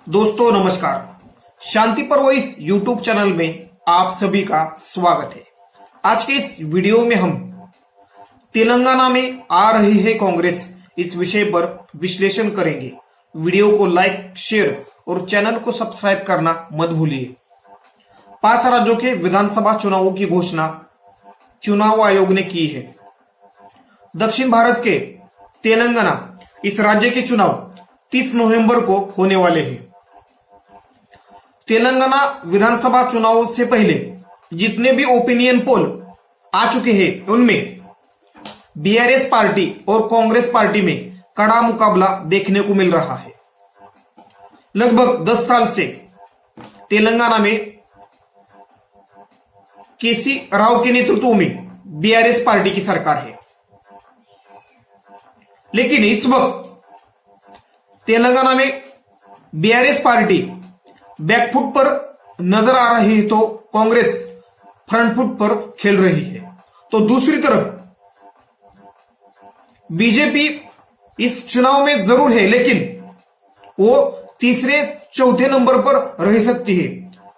दोस्तों नमस्कार। शांति पर्व इस यूट्यूब चैनल में आप सभी का स्वागत है। आज के इस वीडियो में हम तेलंगाना में आ रही है कांग्रेस, इस विषय पर विश्लेषण करेंगे। वीडियो को लाइक, शेयर और चैनल को सब्सक्राइब करना मत भूलिए। 5 राज्यों के विधानसभा चुनावों की घोषणा चुनाव आयोग ने की है। दक्षिण भारत के तेलंगाना इस राज्य के चुनाव 30 नवंबर को होने वाले हैं। तेलंगाना विधानसभा चुनाव से पहले जितने भी ओपिनियन पोल आ चुके हैं उनमें बीआरएस पार्टी और कांग्रेस पार्टी में कड़ा मुकाबला देखने को मिल रहा है। लगभग 10 साल से तेलंगाना में केसी राव के नेतृत्व में बीआरएस पार्टी की सरकार है, लेकिन इस वक्त तेलंगाना में बीआरएस पार्टी बैकफुट पर नजर आ रही है तो कांग्रेस फ्रंट फुट पर खेल रही है। तो दूसरी तरफ बीजेपी इस चुनाव में जरूर है, लेकिन वो तीसरे चौथे नंबर पर रह सकती है,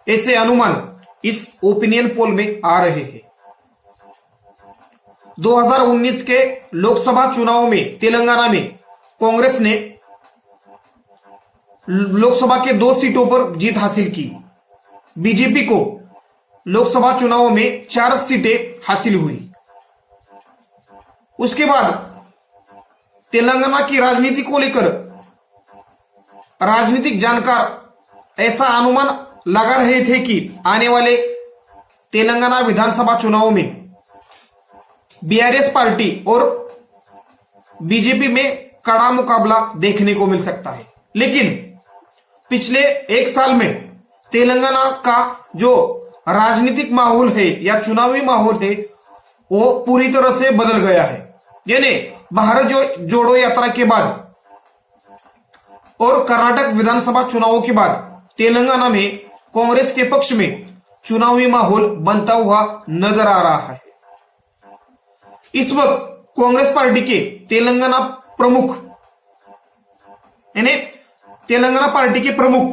ऐसे अनुमान इस ओपिनियन पोल में आ रहे हैं। 2019 के लोकसभा चुनाव में तेलंगाना में कांग्रेस ने लोकसभा के 2 सीटों पर जीत हासिल की। बीजेपी को लोकसभा चुनाव में 4 सीटें हासिल हुई। उसके बाद तेलंगाना की राजनीति को लेकर राजनीतिक जानकार ऐसा अनुमान लगा रहे थे कि आने वाले तेलंगाना विधानसभा चुनाव में बीआरएस पार्टी और बीजेपी में कड़ा मुकाबला देखने को मिल सकता है। लेकिन पिछले 1 साल में तेलंगाना का जो राजनीतिक माहौल है या चुनावी माहौल है वो पूरी तरह से बदल गया है। यानी भारत जोड़ो यात्रा के बाद और कर्नाटक विधानसभा चुनावों के बाद तेलंगाना में कांग्रेस के पक्ष में चुनावी माहौल बनता हुआ नजर आ रहा है। इस वक्त कांग्रेस पार्टी के तेलंगाना प्रमुख यानी तेलंगाना पार्टी के प्रमुख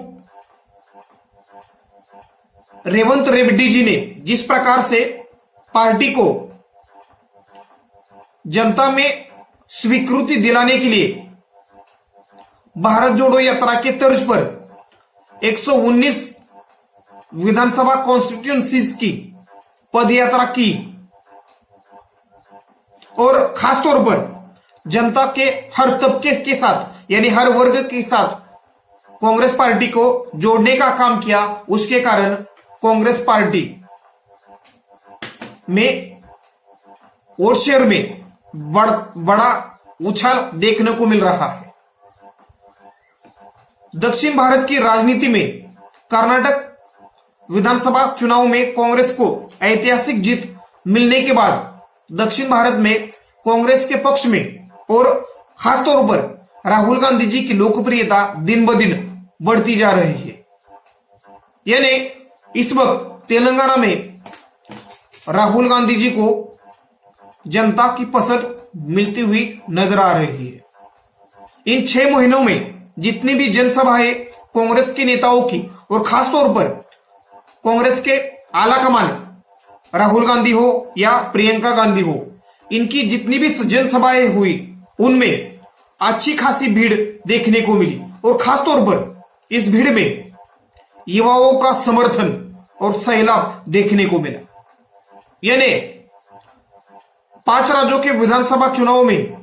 रेवंत रेड्डी जी ने जिस प्रकार से पार्टी को जनता में स्वीकृति दिलाने के लिए भारत जोड़ो यात्रा के तर्ज पर 119 विधानसभा कॉन्स्टिट्यूएंसीज की पदयात्रा की और खासतौर पर जनता के हर तबके के साथ यानी हर वर्ग के साथ कांग्रेस पार्टी को जोड़ने का काम किया, उसके कारण कांग्रेस पार्टी में वोट शेयर में बड़ा उछाल देखने को मिल रहा है। दक्षिण भारत की राजनीति में कर्नाटक विधानसभा चुनाव में कांग्रेस को ऐतिहासिक जीत मिलने के बाद दक्षिण भारत में कांग्रेस के पक्ष में और खासतौर पर राहुल गांधी जी की लोकप्रियता दिन ब दिन बढ़ती जा रही है। यानी इस वक्त तेलंगाना में राहुल गांधी जी को जनता की पसंद मिलती हुई नजर आ रही है। इन 6 महीनों में जितनी भी जनसभाएं कांग्रेस के नेताओं की और खासतौर पर कांग्रेस के आला कमान राहुल गांधी हो या प्रियंका गांधी हो, इनकी जितनी भी जनसभाएं हुई उनमें अच्छी खासी भीड़ देखने को मिली और खासतौर पर इस भीड़ में युवाओं का समर्थन और सैलाब देखने को मिला। यानी 5 राज्यों के विधानसभा चुनाव में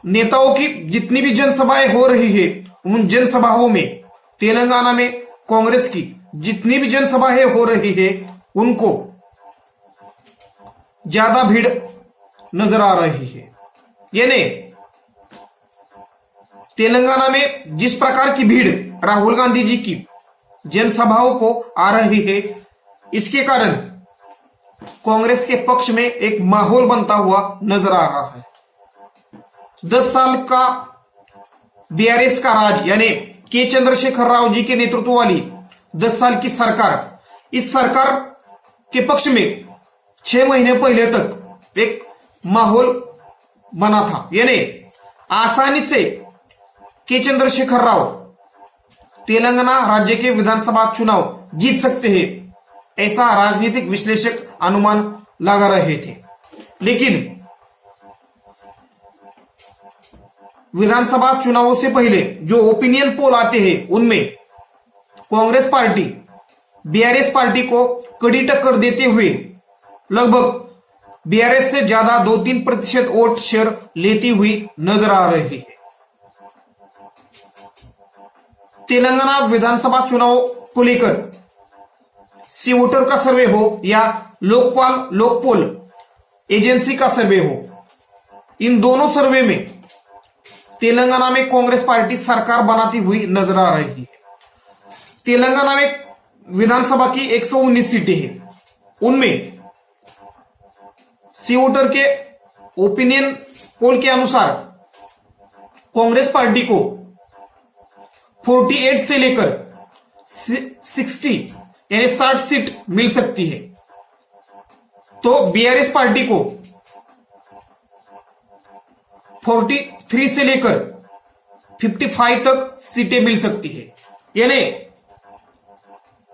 नेताओं की जितनी भी जनसभाएं हो रही है उन जनसभाओं में तेलंगाना में कांग्रेस की जितनी भी जनसभाएं हो रही है उनको ज्यादा भीड़ नजर आ रही है। यानी तेलंगाना में जिस प्रकार की भीड़ राहुल गांधी जी की जनसभाओं को आ रही है, इसके कारण कांग्रेस के पक्ष में एक माहौल बनता हुआ नजर आ रहा है। 10 साल का बीआरएस का राज यानी के चंद्रशेखर राव जी के नेतृत्व वाली 10 साल की सरकार, इस सरकार के पक्ष में 6 महीने पहले तक एक माहौल बना था। यानी आसानी से के चंद्रशेखर राव तेलंगाना राज्य के विधानसभा चुनाव जीत सकते हैं, ऐसा राजनीतिक विश्लेषक अनुमान लगा रहे थे। लेकिन विधानसभा चुनावों से पहले जो ओपिनियन पोल आते हैं उनमें कांग्रेस पार्टी बीआरएस पार्टी को कड़ी टक्कर देते हुए लगभग बीआरएस से ज्यादा 2-3% वोट शेयर लेती हुई नजर आ रही है। तेलंगाना विधानसभा चुनाव को लेकर सी वोटर का सर्वे हो या लोकपोल एजेंसी का सर्वे हो, इन दोनों सर्वे में तेलंगाना में कांग्रेस पार्टी सरकार बनाती हुई नजर आ रही है। तेलंगाना में विधानसभा की 119 सीटें हैं, उनमें सी वोटर के ओपिनियन पोल के अनुसार कांग्रेस पार्टी को 48 से लेकर 60 यानी 60 सीट मिल सकती है, तो बीआरएस पार्टी को 43 से लेकर 55 तक सीटें मिल सकती है। यानी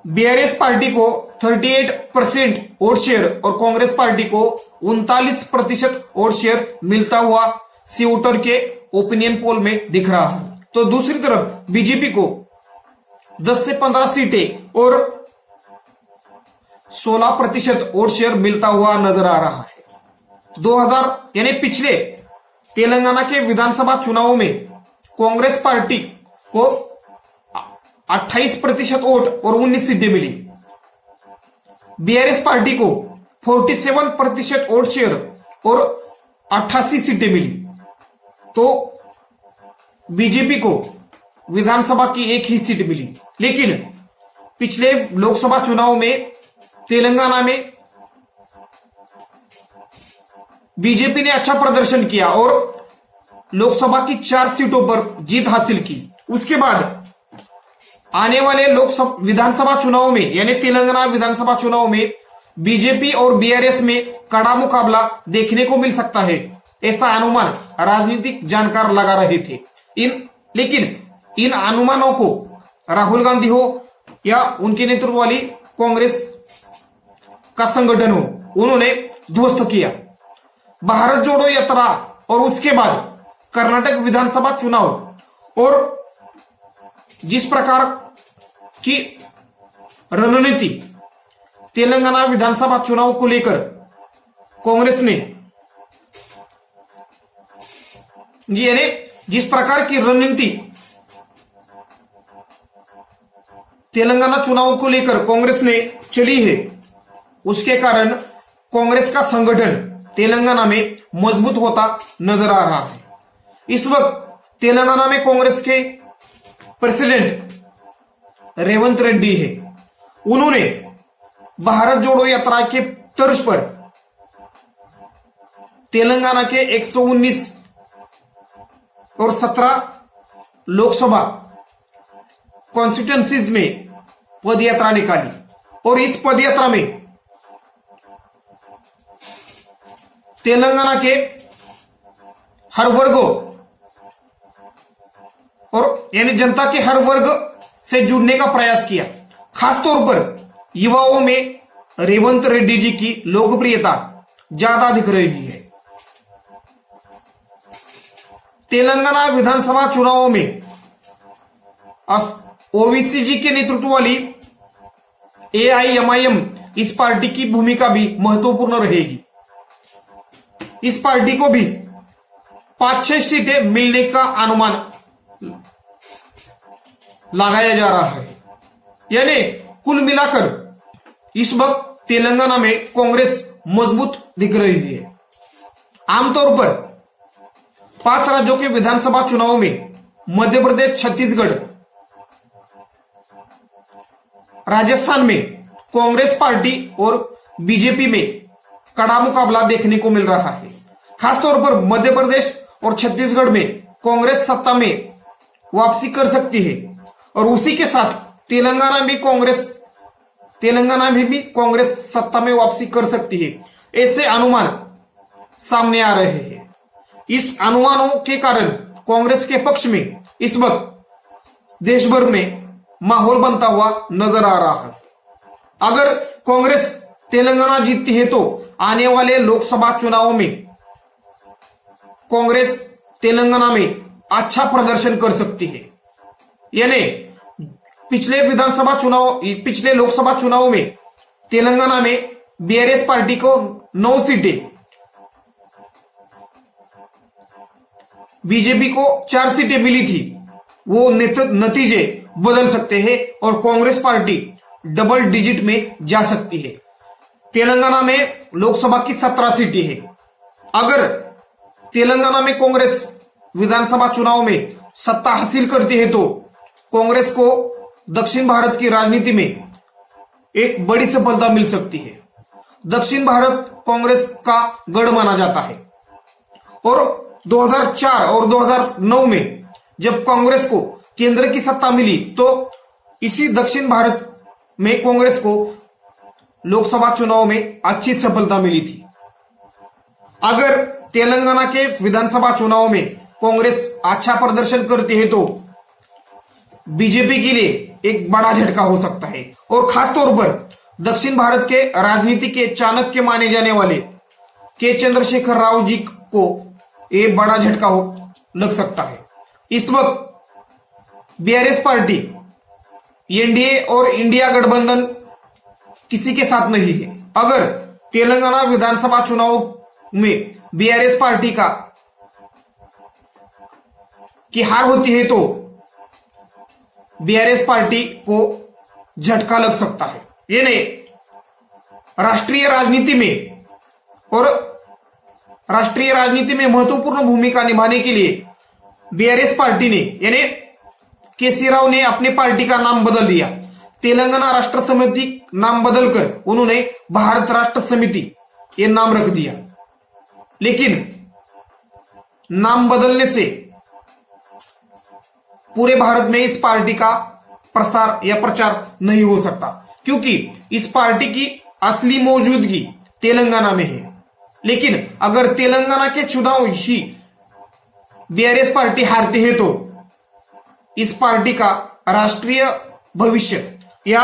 बीआरएस पार्टी को 38% वोट शेयर और कांग्रेस पार्टी को 39% वोट शेयर मिलता हुआ सी वोटर के ओपिनियन पोल में दिख रहा है। तो दूसरी तरफ बीजेपी को 10 से 15 सीटें और 16% वोट शेयर मिलता हुआ नजर आ रहा है। 2000 यानी पिछले तेलंगाना के विधानसभा चुनावों में कांग्रेस पार्टी को 28% वोट और 19 सीटें मिली। बीआरएस पार्टी को 47% वोट शेयर और 88 सीटें मिली। तो बीजेपी को विधानसभा की एक ही सीट मिली। लेकिन पिछले लोकसभा चुनाव में तेलंगाना में बीजेपी ने अच्छा प्रदर्शन किया और लोकसभा की 4 सीटों पर जीत हासिल की। उसके बाद आने वाले लोकसभा विधानसभा चुनाव में यानी तेलंगाना विधानसभा चुनाव में बीजेपी और बीआरएस में कड़ा मुकाबला देखने को मिल सकता है, ऐसा अनुमान राजनीतिक जानकार लगा रहे थे। लेकिन इन अनुमानों को राहुल गांधी हो या उनके नेतृत्व वाली कांग्रेस का संगठन हो, उन्होंने ध्वस्त किया। भारत जोड़ो यात्रा और उसके बाद कर्नाटक विधानसभा चुनाव और जिस प्रकार की रणनीति तेलंगाना विधानसभा चुनाव को लेकर कांग्रेस ने यानी जिस प्रकार की रणनीति तेलंगाना चुनाव को लेकर कांग्रेस ने चली है, उसके कारण कांग्रेस का संगठन तेलंगाना में मजबूत होता नजर आ रहा है। इस वक्त तेलंगाना में कांग्रेस के प्रेसिडेंट रेवंत रेड्डी है। उन्होंने भारत जोड़ो यात्रा के तर्ज पर तेलंगाना के 119 और 17 लोकसभा कॉन्स्टिट्यूएंसीज में पदयात्रा निकाली और इस पदयात्रा में तेलंगाना के हर वर्ग और यानी जनता के हर वर्ग से जुड़ने का प्रयास किया। खासतौर पर युवाओं में रेवंत रेड्डी जी की लोकप्रियता ज्यादा दिख रही है। तेलंगाना विधानसभा चुनावों में ओवीसी जी के नेतृत्व वाली एआईएमआईएम इस पार्टी की भूमिका भी महत्वपूर्ण रहेगी। इस पार्टी को भी 5-6 सीटें मिलने का अनुमान लगाया जा रहा है। यानी कुल मिलाकर इस वक्त तेलंगाना में कांग्रेस मजबूत दिख रही है। आमतौर पर 5 राज्यों के विधानसभा चुनाव में मध्य प्रदेश, छत्तीसगढ़, राजस्थान में कांग्रेस पार्टी और बीजेपी में कड़ा मुकाबला देखने को मिल रहा है। खासतौर पर मध्य प्रदेश और छत्तीसगढ़ में कांग्रेस सत्ता में वापसी कर सकती है और उसी के साथ तेलंगाना में भी कांग्रेस सत्ता में वापसी कर सकती है। ऐसे अनुमान सामने आ रहे हैं। इस अनुमानों के कारण कांग्रेस के पक्ष में इस वक्त देश भर में माहौल बनता हुआ नजर आ रहा है। अगर कांग्रेस तेलंगाना जीतती है तो आने वाले लोकसभा चुनावों में कांग्रेस तेलंगाना में अच्छा प्रदर्शन कर सकती है। यानी पिछले लोकसभा चुनाव में तेलंगाना में बीआरएस पार्टी को 9 सीटें, बीजेपी को 4 सीटें मिली थी। वो नतीजे बदल सकते हैं और कांग्रेस पार्टी डबल डिजिट में जा सकती है। तेलंगाना में लोकसभा की 17 सीटें हैं। अगर तेलंगाना में कांग्रेस विधानसभा चुनाव में सत्ता हासिल करती है तो कांग्रेस को दक्षिण भारत की राजनीति में एक बड़ी सफलता मिल सकती है। दक्षिण भारत कांग्रेस का गढ़ माना जाता है और 2004 और 2009 में जब कांग्रेस को केंद्र की सत्ता मिली तो इसी दक्षिण भारत में कांग्रेस को लोकसभा चुनाव में अच्छी सफलता मिली थी। अगर तेलंगाना के विधानसभा चुनाव में कांग्रेस अच्छा प्रदर्शन करती है तो बीजेपी के लिए एक बड़ा झटका हो सकता है और खासतौर पर दक्षिण भारत के राजनीति के चाणक्य माने जाने वाले के चंद्रशेखर राव जी को एक बड़ा झटका लग सकता है। इस वक्त बीआरएस पार्टी एनडीए और इंडिया गठबंधन किसी के साथ नहीं है। अगर तेलंगाना विधानसभा चुनाव में बीआरएस पार्टी की हार होती है तो बीआरएस पार्टी को झटका लग सकता है। यानी राष्ट्रीय राजनीति में महत्वपूर्ण भूमिका निभाने के लिए बीआरएस पार्टी ने यानी केसी राव ने अपने पार्टी का नाम बदल दिया। तेलंगाना राष्ट्र समिति नाम बदलकर उन्होंने भारत राष्ट्र समिति ये नाम रख दिया। लेकिन नाम बदलने से पूरे भारत में इस पार्टी का प्रसार या प्रचार नहीं हो सकता, क्योंकि इस पार्टी की असली मौजूदगी तेलंगाना में है। लेकिन अगर तेलंगाना के चुनाव ही बीआरएस पार्टी हारती है तो इस पार्टी का राष्ट्रीय भविष्य या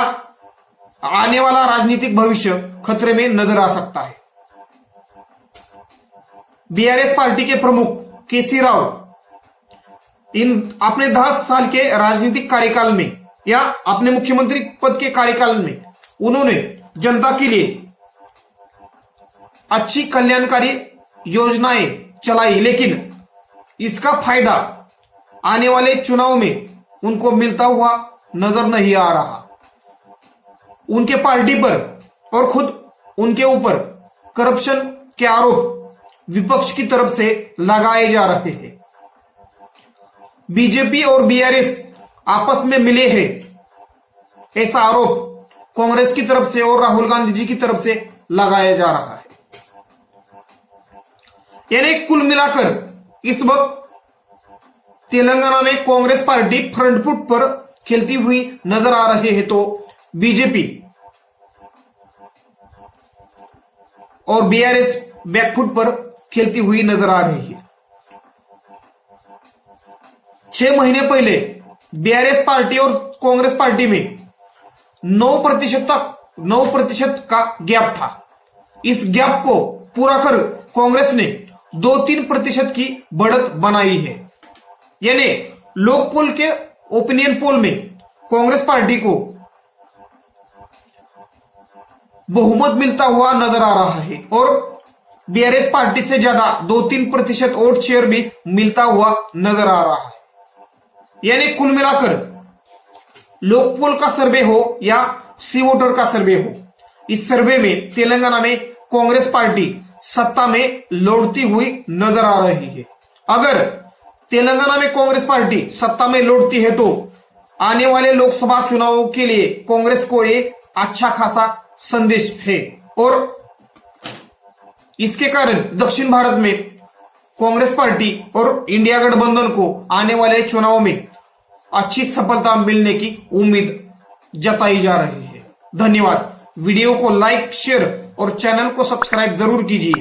आने वाला राजनीतिक भविष्य खतरे में नजर आ सकता है। बीआरएस पार्टी के प्रमुख केसी राव अपने 10 साल के राजनीतिक कार्यकाल में या अपने मुख्यमंत्री पद के कार्यकाल में उन्होंने जनता के लिए अच्छी कल्याणकारी योजनाएं चलाई, लेकिन इसका फायदा आने वाले चुनाव में उनको मिलता हुआ नजर नहीं आ रहा। उनके पार्टी पर और खुद उनके ऊपर करप्शन के आरोप विपक्ष की तरफ से लगाए जा रहे हैं। बीजेपी और बीआरएस आपस में मिले हैं, ऐसा आरोप कांग्रेस की तरफ से और राहुल गांधी जी की तरफ से लगाया जा रहा है। यानी कुल मिलाकर इस वक्त तेलंगाना में कांग्रेस पार्टी फ्रंट फुट पर खेलती हुई नजर आ रही है तो बीजेपी और बीआरएस बैकफुट पर खेलती हुई नजर आ रही है। 6 महीने पहले बीआरएस पार्टी और कांग्रेस पार्टी में 9% का गैप था। इस गैप को पूरा कर कांग्रेस ने 2-3% की बढ़त बनाई है। यानी लोक पोल के ओपिनियन पोल में कांग्रेस पार्टी को बहुमत मिलता हुआ नजर आ रहा है और बीआरएस पार्टी से ज्यादा 2-3% वोट शेयर भी मिलता हुआ नजर आ रहा है। यानी कुल मिलाकर लोकपोल का सर्वे हो या सी वोटर का सर्वे हो, इस सर्वे में तेलंगाना में कांग्रेस पार्टी सत्ता में लौटती हुई नजर आ रही है। अगर तेलंगाना में कांग्रेस पार्टी सत्ता में लौटती है तो आने वाले लोकसभा चुनावों के लिए कांग्रेस को एक अच्छा खासा संदेश है और इसके कारण दक्षिण भारत में कांग्रेस पार्टी और इंडिया गठबंधन को आने वाले चुनाव में अच्छी सफलता मिलने की उम्मीद जताई जा रही है। धन्यवाद। वीडियो को लाइक, शेयर और चैनल को सब्सक्राइब जरूर कीजिए।